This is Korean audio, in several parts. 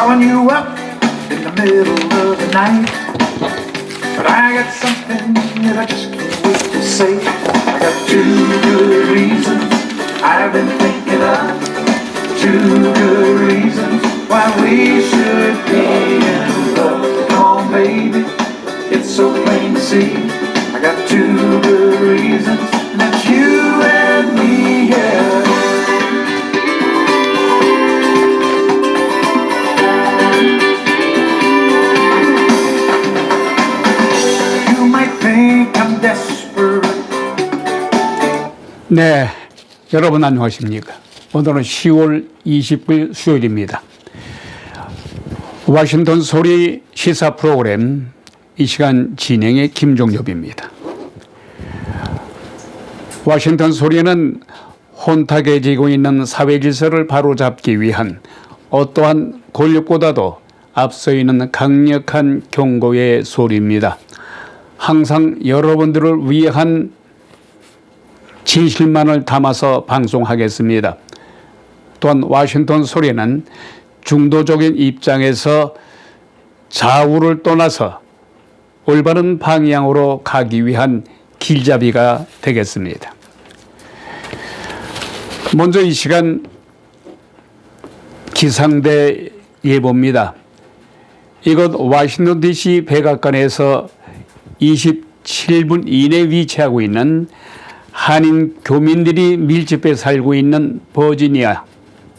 calling you up in the middle of the night. But I got something that I just can't wait to say. I got two good reasons I've been thinking of. Two good reasons why we should be in love. Come on, baby, it's so plain to see. I got two good reasons, and that's you and me, yeah. You might think I'm desperate. 네, 여러분 안녕하십니까? 오늘은 10월 20일 수요일입니다. 워싱턴 소리 시사 프로그램 이 시간 진행의 김종엽입니다. 워싱턴 소리는 혼탁해지고 있는 사회 질서를 바로잡기 위한 어떠한 권력보다도 앞서 있는 강력한 경고의 소리입니다. 항상 여러분들을 위한 진실만을 담아서 방송하겠습니다. 또한 워싱턴 소리는 중도적인 입장에서 좌우를 떠나서 올바른 방향으로 가기 위한 길잡이가 되겠습니다. 먼저 이 시간 기상대 예보입니다. 이곳 워싱턴 DC 백악관에서 27분 이내에 위치하고 있는 한인 교민들이 밀집해 살고 있는 버지니아,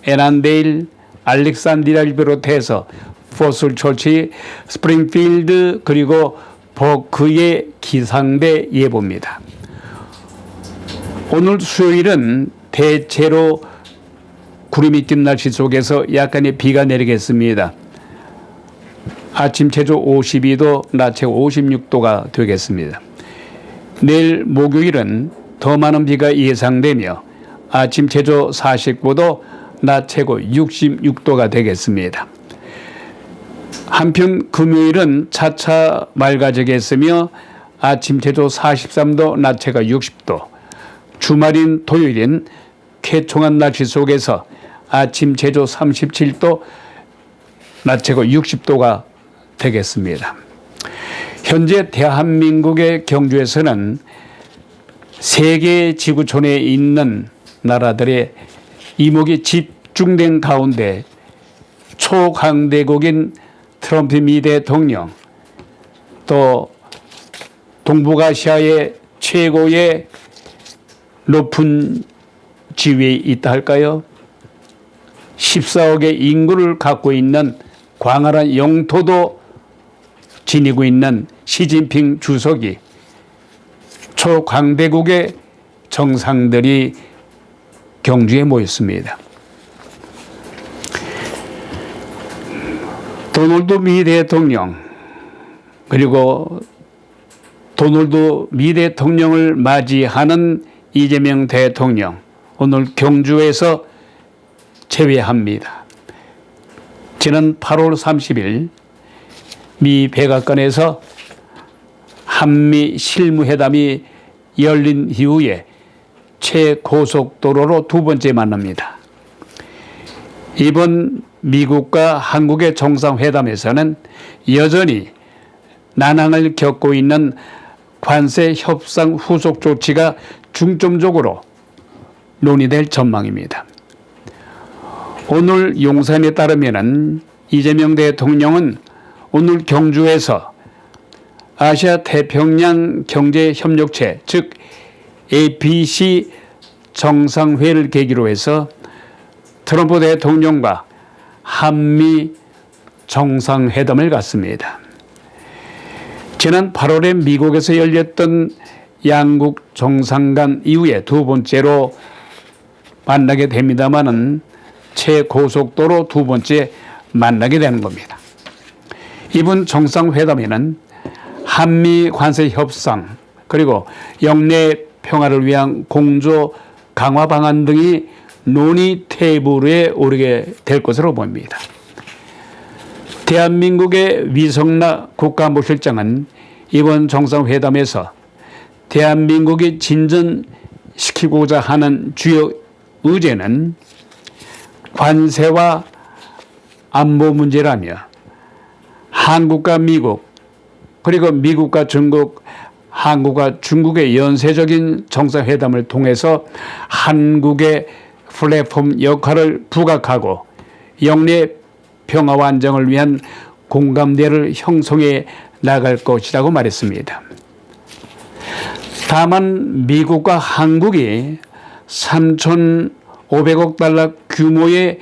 에란데일, 알렉산드리아를 비롯해서 포슬처치, 스프링필드 그리고 버크의 기상대 예보입니다. 오늘 수요일은 대체로 구름이 낀 날씨 속에서 약간의 비가 내리겠습니다. 아침 최저 52도, 낮 최고 56도가 되겠습니다. 내일 목요일은 더 많은 비가 예상되며 아침 최저 49도, 낮 최고 66도가 되겠습니다. 한편 금요일은 차차 맑아지겠으며 아침 최저 43도, 낮 최고 60도, 주말인 토요일은 쾌청한 날씨 속에서 아침 최저 37도, 낮 최고 60도가 되겠습니다. 현재 대한민국의 경주에서는 세계 지구촌에 있는 나라들의 이목이 집중된 가운데 초강대국인 트럼프 미 대통령, 또 동북아시아의 최고의 높은 지위에 있다 할까요? 14억의 인구를 갖고 있는 광활한 영토도 지니고 있는 시진핑 주석이 초강대국의 정상들이 경주에 모였습니다. 도널드 미 대통령 그리고 도널드 미 대통령을 맞이하는 이재명 대통령 오늘 경주에서 재회합니다. 지난 8월 30일 미 백악관에서 한미 실무회담이 열린 이후에 최고속도로로 두 번째 만납니다. 이번 미국과 한국의 정상회담에서는 여전히 난항을 겪고 있는 관세 협상 후속 조치가 중점적으로 논의될 전망입니다. 오늘 용산에 따르면 이재명 대통령은 오늘 경주에서 아시아 태평양 경제협력체 즉 APC 정상회의를 계기로 해서 트럼프 대통령과 한미 정상회담을 갖습니다. 지난 8월에 미국에서 열렸던 양국 정상 간 이후에 두 번째로 만나게 됩니다마는 최고속도로 두 번째 만나게 되는 겁니다. 이번 정상회담에는 한미 관세 협상 그리고 영내 평화를 위한 공조 강화 방안 등이 논의 테이블에 오르게 될 것으로 보입니다. 대한민국의 위성락 국가안보실장은 이번 정상회담에서 대한민국이 진전시키고자 하는 주요 의제는 관세와 안보 문제라며 한국과 미국 그리고 미국과 중국, 한국과 중국의 연쇄적인 정상회담을 통해서 한국의 플랫폼 역할을 부각하고 영내 평화와 안정을 위한 공감대를 형성해 나갈 것이라고 말했습니다. 다만 미국과 한국이 3,500억 달러 규모의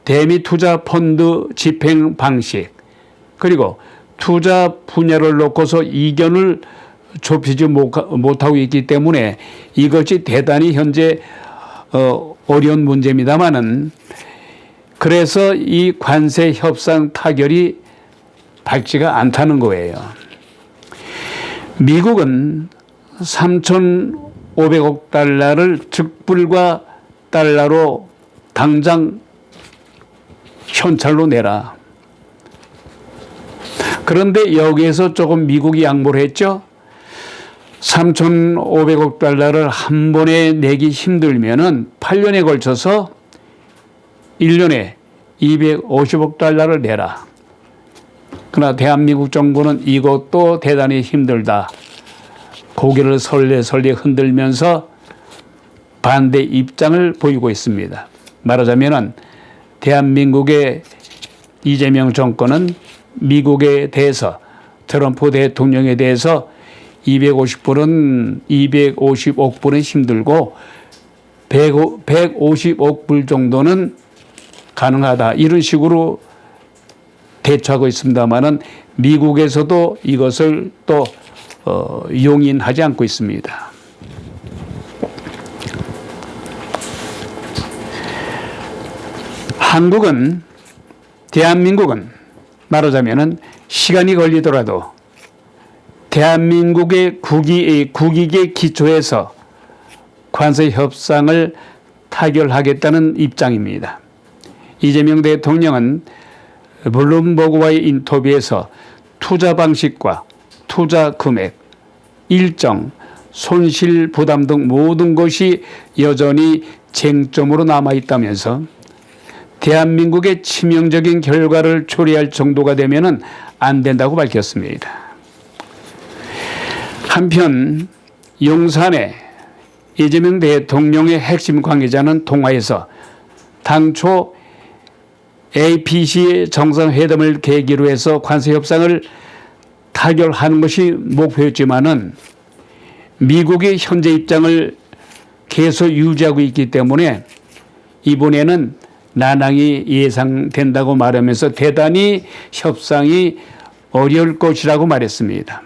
대미 투자 펀드 집행 방식 그리고 투자 분야를 놓고서 이견을 좁히지 못하고 있기 때문에 이것이 대단히 현재 어려운 문제입니다만은 그래서 이 관세 협상 타결이 밝지가 않다는 거예요. 미국은 3,500억 달러를 즉불과 달러로 당장 현찰로 내라. 그런데 여기에서 조금 미국이 양보를 했죠. 3,500억 달러를 한 번에 내기 힘들면은 8년에 걸쳐서 1년에 250억 달러를 내라. 그러나 대한민국 정부는 이것도 대단히 힘들다. 고개를 설레설레 흔들면서 반대 입장을 보이고 있습니다. 말하자면 대한민국의 이재명 정권은 미국에 대해서 트럼프 대통령에 대해서 250억 불은 힘들고 150억 불 정도는 가능하다. 이런 식으로 대처하고 있습니다만은 미국에서도 이것을 또 용인하지 않고 있습니다. 대한민국은 말하자면은 시간이 걸리더라도 대한민국의 국익에 기초해서 관세 협상을 타결하겠다는 입장입니다. 이재명 대통령은 블룸버그와의 인터뷰에서 투자 방식과 투자 금액, 일정, 손실 부담 등 모든 것이 여전히 쟁점으로 남아있다면서 대한민국의 치명적인 결과를 초래할 정도가 되면은 안 된다고 밝혔습니다. 한편 용산의 이재명 대통령의 핵심 관계자는 통화에서 당초 APC 정상회담을 계기로 해서 관세 협상을 타결하는 것이 목표였지만은 미국의 현재 입장을 계속 유지하고 있기 때문에 이번에는 난항이 예상된다고 말하면서 대단히 협상이 어려울 것이라고 말했습니다.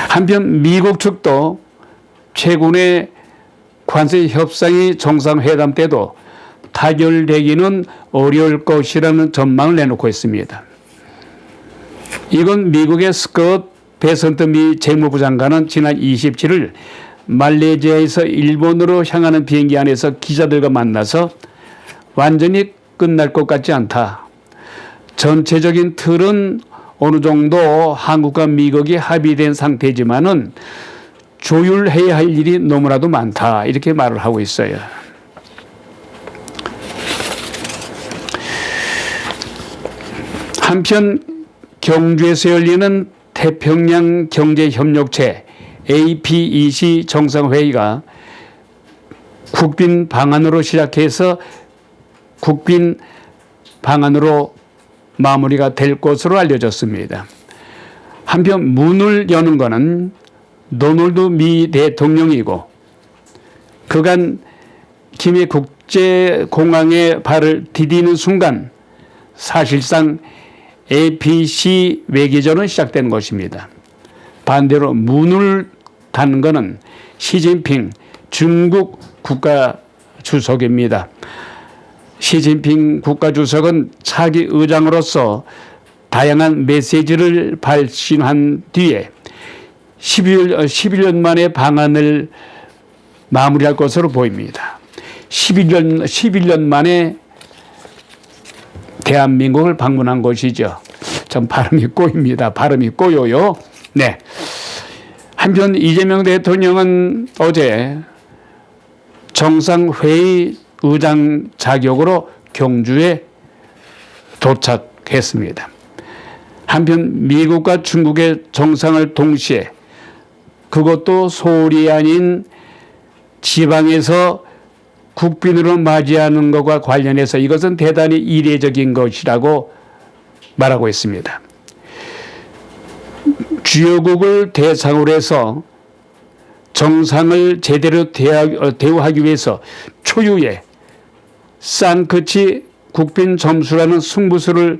한편 미국 측도 최근에 관세 협상이 정상회담 때도 타결되기는 어려울 것이라는 전망을 내놓고 있습니다. 이건 미국의 스콧 베선트 미 재무부 장관은 지난 27일 말레이시아에서 일본으로 향하는 비행기 안에서 기자들과 만나서 완전히 끝날 것 같지 않다. 전체적인 틀은 어느 정도 한국과 미국이 합의된 상태지만은 조율해야 할 일이 너무나도 많다. 이렇게 말을 하고 있어요. 한편 경주에서 열리는 태평양 경제협력체 APEC 정상회의가 국빈 방안으로 시작해서 국빈 방안으로 마무리가 될 것으로 알려졌습니다. 한편 문을 여는 것은 도널드 미 대통령이고 그간 김해 국제공항에 발을 디디는 순간 사실상 APC 외교전은 시작된 것입니다. 반대로 문을 닫는 것은 시진핑 중국 국가주석입니다. 시진핑 국가주석은 차기 의장으로서 다양한 메시지를 발신한 뒤에 11년 만에 방안을 마무리할 것으로 보입니다. 11년 만에 대한민국을 방문한 것이죠. 좀 발음이 꼬입니다. 발음이 꼬여요. 네. 한편 이재명 대통령은 어제 정상회의 의장 자격으로 경주에 도착했습니다. 한편 미국과 중국의 정상을 동시에, 그것도 서울이 아닌 지방에서 국빈으로 맞이하는 것과 관련해서 이것은 대단히 이례적인 것이라고 말하고 있습니다. 주요국을 대상으로 해서 정상을 제대로 대우하기 위해서 초유의 쌍크치 국빈 점수라는 승부수를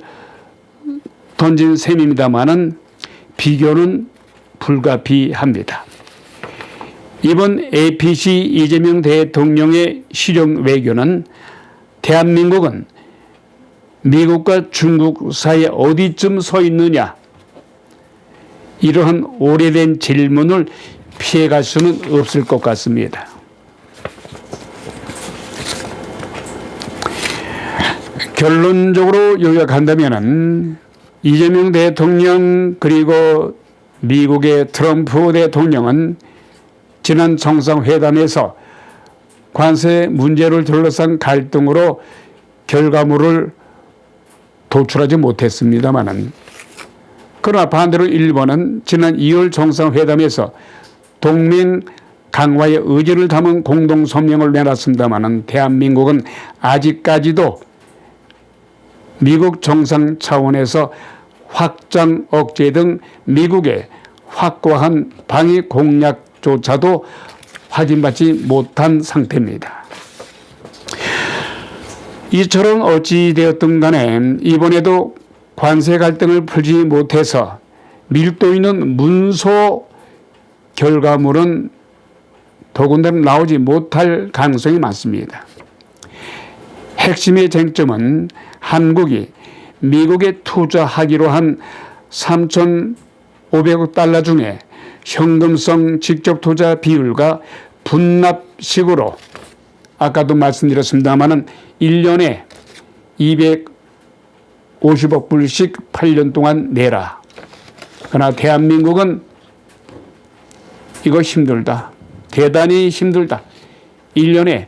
던진 셈입니다마는 비교는 불가피합니다. 이번 APC 이재명 대통령의 실용 외교는 대한민국은 미국과 중국 사이에 어디쯤 서 있느냐, 이러한 오래된 질문을 피해갈 수는 없을 것 같습니다. 결론적으로 요약한다면 이재명 대통령 그리고 미국의 트럼프 대통령은 지난 정상회담에서 관세 문제를 둘러싼 갈등으로 결과물을 도출하지 못했습니다마는, 그러나 반대로 일본은 지난 2월 정상회담에서 동맹 강화의 의지를 담은 공동성명을 내놨습니다마는 대한민국은 아직까지도 미국 정상 차원에서 확장 억제 등 미국의 확고한 방위 공약조차도 확인받지 못한 상태입니다. 이처럼 어찌되었든 간에 이번에도 관세 갈등을 풀지 못해서 밀도 있는 문서 결과물은 더군다나 나오지 못할 가능성이 많습니다. 핵심의 쟁점은 한국이 미국에 투자하기로 한 3,500억 달러 중에 현금성 직접 투자 비율과 분납식으로 아까도 말씀드렸습니다마는 1년에 250억 불씩 8년 동안 내라. 그러나 대한민국은 이거 힘들다. 대단히 힘들다. 1년에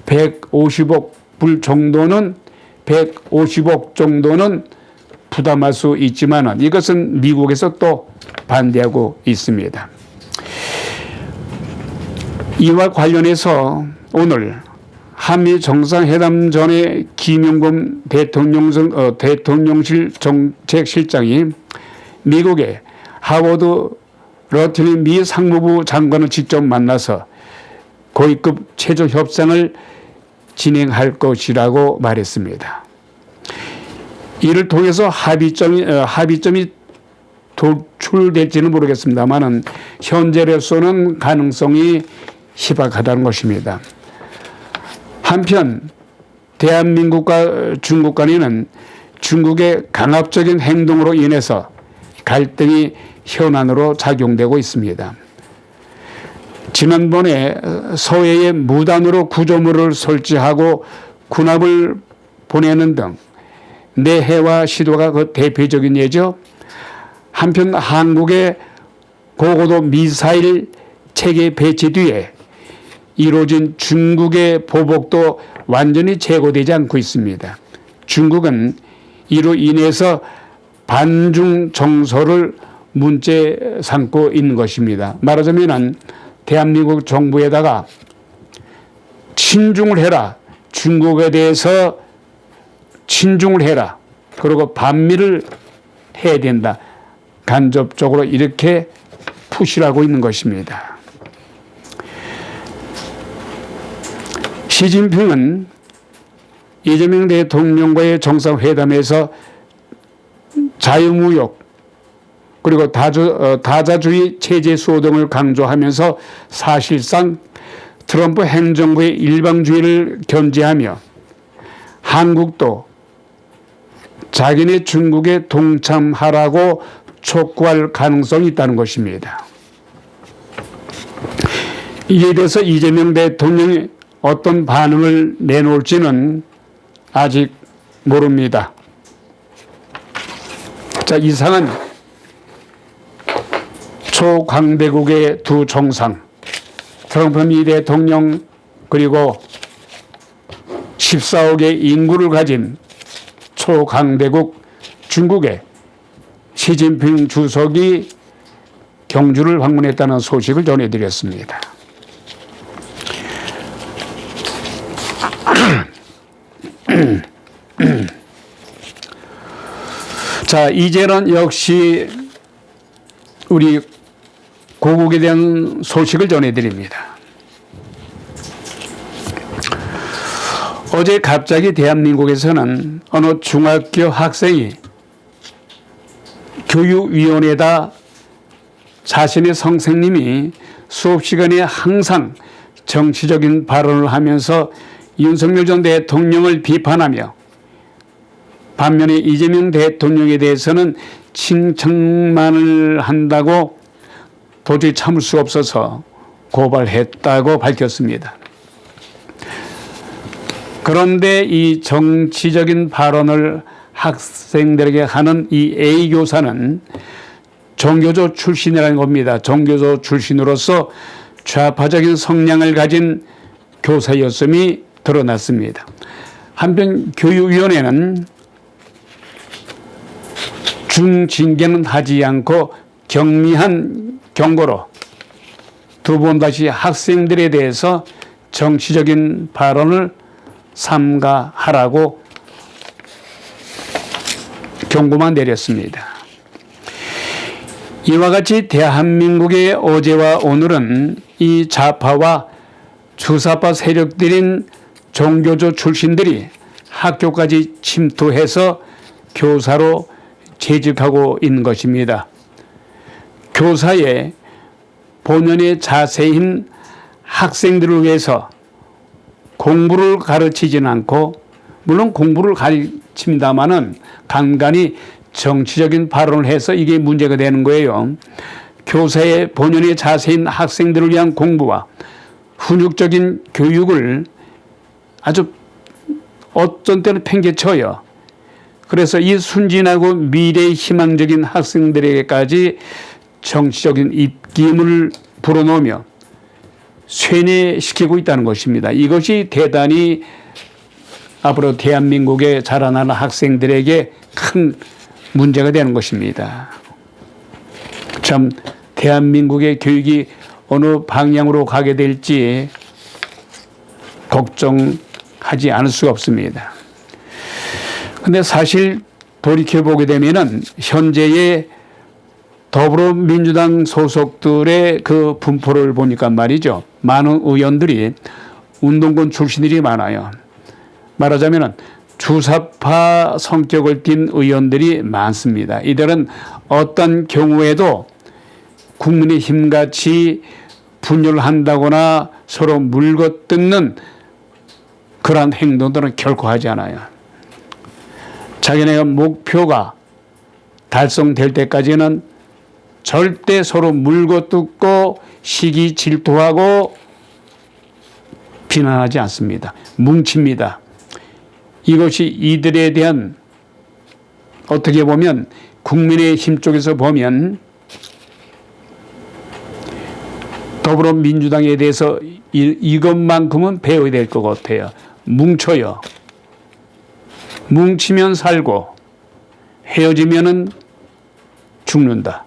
150억 불 정도는 150억 정도는 부담할 수 있지만 이것은 미국에서 또 반대하고 있습니다. 이와 관련해서 오늘 한미 정상회담 전에 김용건 대통령실 정책실장이 미국의 하워드 러틀리 미 상무부 장관을 직접 만나서 고위급 최저 협상을 진행할 것이라고 말했습니다. 이를 통해서 합의점이 도출될지는 모르겠습니다만 현재로서는 가능성이 희박하다는 것입니다. 한편 대한민국과 중국 간에는 중국의 강압적인 행동으로 인해서 갈등이 현안으로 작용되고 있습니다. 지난번에 서해에 무단으로 구조물을 설치하고 군함을 보내는 등 내해와 시도가 그 대표적인 예죠. 한편 한국의 고고도 미사일 체계 배치 뒤에 이루어진 중국의 보복도 완전히 제거되지 않고 있습니다. 중국은 이로 인해서 반중 정서를 문제 삼고 있는 것입니다. 말하자면 대한민국 정부에다가 친중을 해라. 중국에 대해서 친중을 해라. 그리고 반미를 해야 된다. 간접적으로 이렇게 푸시를 하고 있는 것입니다. 시진핑은 이재명 대통령과의 정상회담에서 자유무역 그리고 다자주의 체제 수호 등을 강조하면서 사실상 트럼프 행정부의 일방주의를 견제하며 한국도 자기네 중국에 동참하라고 촉구할 가능성이 있다는 것입니다. 이에 대해서 이재명 대통령이 어떤 반응을 내놓을지는 아직 모릅니다. 자, 이상은 초강대국의 두 정상, 트럼프 미 대통령 그리고 14억의 인구를 가진 초강대국 중국의 시진핑 주석이 경주를 방문했다는 소식을 전해드렸습니다. 자, 이제는 역시 우리 고국에 대한 소식을 전해드립니다. 어제 갑자기 대한민국에서는 어느 중학교 학생이 교육위원회에다 자신의 선생님이 수업 시간에 항상 정치적인 발언을 하면서 윤석열 전 대통령을 비판하며 반면에 이재명 대통령에 대해서는 칭찬만을 한다고 도저히 참을 수 없어서 고발했다고 밝혔습니다. 그런데 이 정치적인 발언을 학생들에게 하는 이 A 교사는 종교조 출신이라는 겁니다. 종교조 출신으로서 좌파적인 성향을 가진 교사였음이 드러났습니다. 한편 교육위원회는 중징계는 하지 않고 경미한 경고로 두 번 다시 학생들에 대해서 정치적인 발언을 삼가하라고 경고만 내렸습니다. 이와 같이 대한민국의 어제와 오늘은 이 좌파와 주사파 세력들인 종교조 출신들이 학교까지 침투해서 교사로 재직하고 있는 것입니다. 교사의 본연의 자세인 학생들을 위해서 공부를 가르치지는 않고, 물론 공부를 가르칩니다마는 간간히 정치적인 발언을 해서 이게 문제가 되는 거예요. 교사의 본연의 자세인 학생들을 위한 공부와 훈육적인 교육을 아주 어떤 때는 팽개쳐요. 그래서 이 순진하고 미래의 희망적인 학생들에게까지 정치적인 입김을 불어넣으며 쇠뇌시키고 있다는 것입니다. 이것이 대단히 앞으로 대한민국에 자라나는 학생들에게 큰 문제가 되는 것입니다. 참 대한민국의 교육이 어느 방향으로 가게 될지 걱정하지 않을 수가 없습니다. 근데 사실 돌이켜보게 되면은 현재의 더불어민주당 소속들의 그 분포를 보니까 말이죠. 많은 의원들이 운동권 출신들이 많아요. 말하자면은 주사파 성격을 띤 의원들이 많습니다. 이들은 어떤 경우에도 국민의힘 같이 분열을 한다거나 서로 물거뜯는 그러한 행동들은 결코 하지 않아요. 자기네가 목표가 달성될 때까지는 절대 서로 물거뜯고 시기 질투하고 비난하지 않습니다. 뭉칩니다. 이것이 이들에 대한 어떻게 보면 국민의힘 쪽에서 보면 더불어민주당에 대해서 이것만큼은 배워야 될 것 같아요. 뭉쳐요. 뭉치면 살고 헤어지면은 죽는다.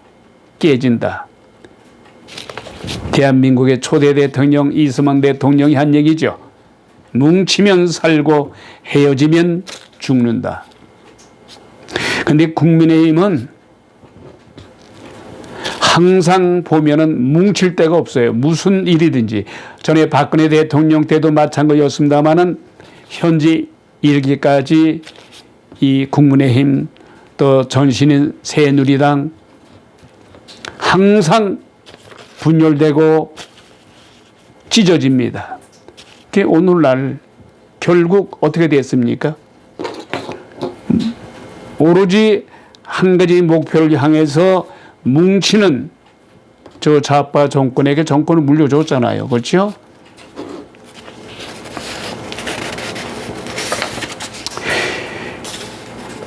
깨진다. 대한민국의 초대 대통령 이승만 대통령이 한 얘기죠. 뭉치면 살고 헤어지면 죽는다. 근데 국민의힘은 항상 보면은 뭉칠 데가 없어요. 무슨 일이든지. 전에 박근혜 대통령 때도 마찬가지였습니다만은 현재 이르기까지 이 국민의힘 또 전신인 새누리당 항상 분열되고 찢어집니다. 그게 오늘날 결국 어떻게 됐습니까? 오로지 한 가지 목표를 향해서 뭉치는 저 좌파 정권에게 정권을 물려줬잖아요. 그렇죠?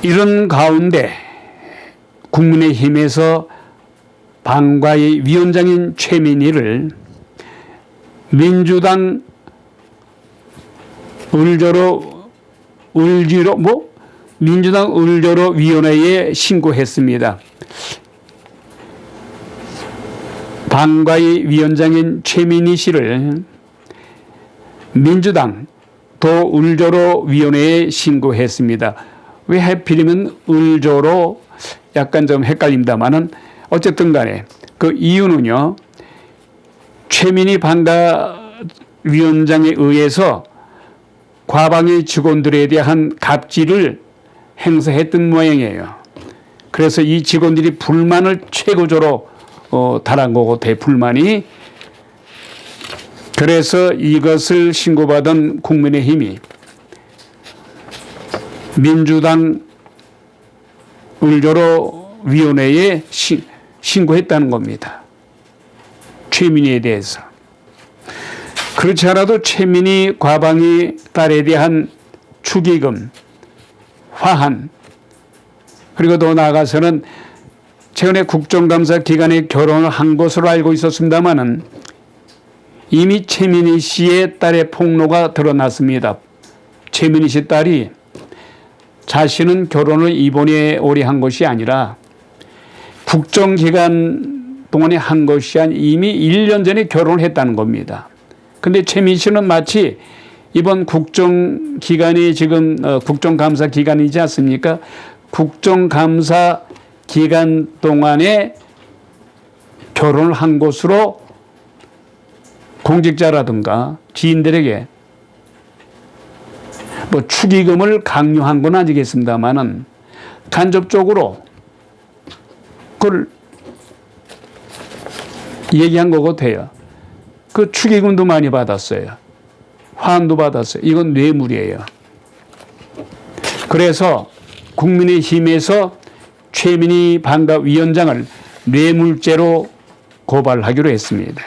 이런 가운데 국민의힘에서 방과의 위원장인 최민희를 민주당 을저로 민주당 을조로 위원회에 신고했습니다. 방과의 위원장인 최민희 씨를 민주당 도을조로 위원회에 신고했습니다. 왜 하필이면 을조로 약간 좀 헷갈립니다만은 어쨌든 간에 그 이유는요, 최민희 방과 위원장에 의해서 과방위 직원들에 대한 갑질을 행사했던 모양이에요. 그래서 이 직원들이 불만을 최고조로 달한 거고, 대불만이. 그래서 이것을 신고받은 국민의힘이 민주당 을조로 위원회에 신고했다는 겁니다. 최민희에 대해서. 그렇지 않아도 최민희 과방위 딸에 대한 축의금, 화한, 그리고 더 나아가서는 최근에 국정감사 기간에 결혼을 한 것으로 알고 있었습니다마는 이미 최민희 씨의 딸의 폭로가 드러났습니다. 최민희 씨 딸이 자신은 결혼을 이번에 올해 한 것이 아니라 국정기간 동안에 한 것이 아니라 이미 1년 전에 결혼을 했다는 겁니다. 근데 최민희 씨는 마치 이번 국정기간이 지금 국정감사 기간이지 않습니까? 국정감사 기간 동안에 결혼을 한 것으로 공직자라든가 지인들에게 축의금을 강요한 건 아니겠습니다만은 간접적으로 그걸 얘기한 거고 돼요. 그 축의금도 많이 받았어요. 화환도 받았어요. 이건 뇌물이에요. 그래서 국민의힘에서 최민희 방과 위원장을 뇌물죄로 고발하기로 했습니다.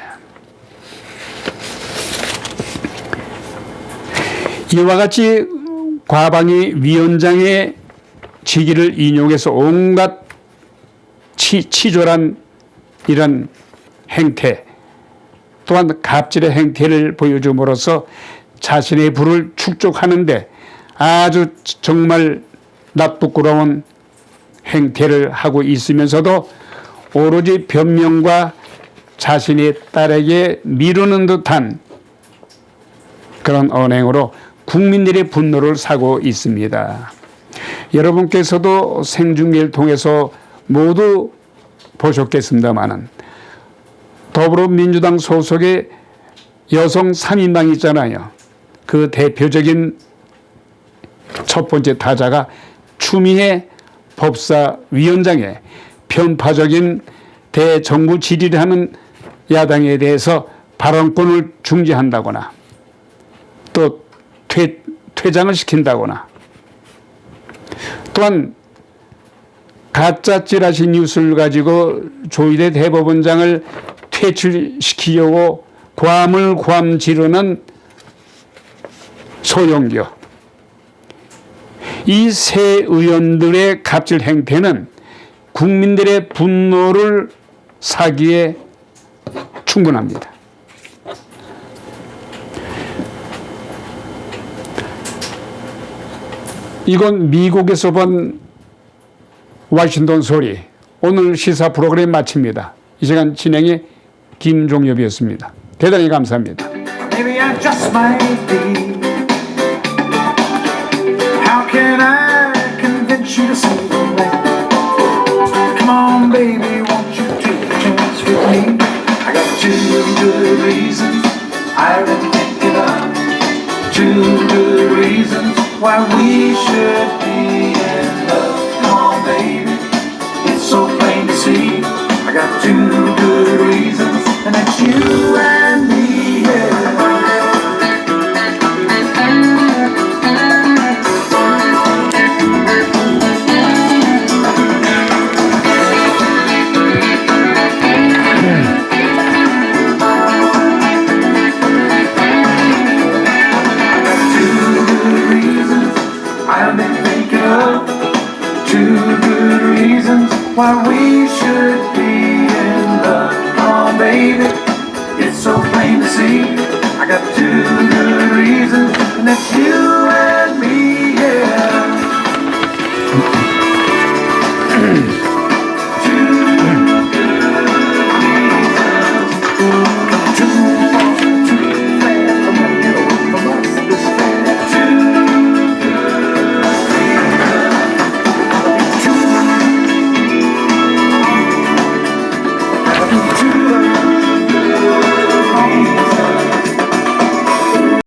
이와 같이 과방위 위원장의 직위를 인용해서 온갖 치졸한 이런 행태, 또한 갑질의 행태를 보여줌으로써 자신의 부를 축적하는데 아주 정말 나쁘끄러운 행태를 하고 있으면서도 오로지 변명과 자신의 딸에게 미루는 듯한 그런 언행으로 국민들의 분노를 사고 있습니다. 여러분께서도 생중계를 통해서 모두 보셨겠습니다마는 더불어민주당 소속의 여성 3인당이 있잖아요. 그 대표적인 첫 번째 타자가 추미애 법사위원장의 편파적인 대정부 질의를 하는 야당에 대해서 발언권을 중지한다거나 또 퇴장을 시킨다거나, 또한 가짜 찌라시 뉴스를 가지고 조희대 대법원장을 퇴출시키려고 고함을 지르는 소영교, 이 세 의원들의 갑질 행태는 국민들의 분노를 사기에 충분합니다. 이건 미국에서 본 워싱턴 소리. 오늘 시사 프로그램 마칩니다. 이 시간 진행의 김종엽이었습니다. 대단히 감사합니다. Maybe I just might be. How can I convince you to see the way? Come on, baby, won't you take a chance with me? I got two good reasons I've been thinking of. Two good reasons why we should be in love. Come on, baby, it's so plain to see. I got two good reasons, and that's you and me, yeah. I've been thinking of two good reasons why we should be in love. Come on, baby, it's so plain to see. I got two good reasons, and that's you and